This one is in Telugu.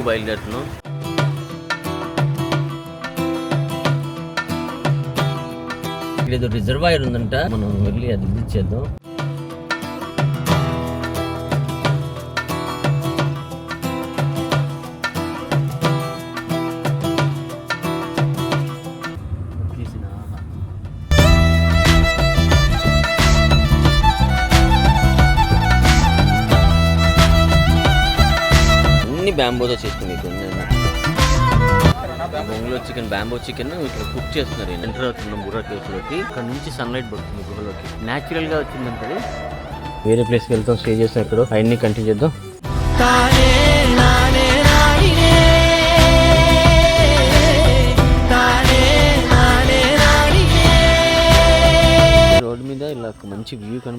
బయలుదేరుతున్నాం. ఇక్కడ ఏదో రిజర్వాయర్ ఉందంట, మనం వెళ్ళి అది విజిట్ చేద్దాం. బ్యాంబోతో చేసుకుని బొంగులో చికెన్, బ్యాంబో చికెన్ ఇక్కడ కుక్ చేస్తున్నారు. ఎంటర్ అవుతున్నాం బుర్రా కేవ్స్లోకి. ఇక్కడ నుంచి సన్లైట్ పడుతుంది గుహలోకి. న్యాచురల్గా వచ్చిందంటే వేరే ప్లేస్కి వెళ్తాం, స్టే చేస్తాం. ఇక్కడ అవన్నీ కంటిన్యూ చేద్దాం. రోడ్ మీద ఇలా మంచి వ్యూ కనబడుతుంది.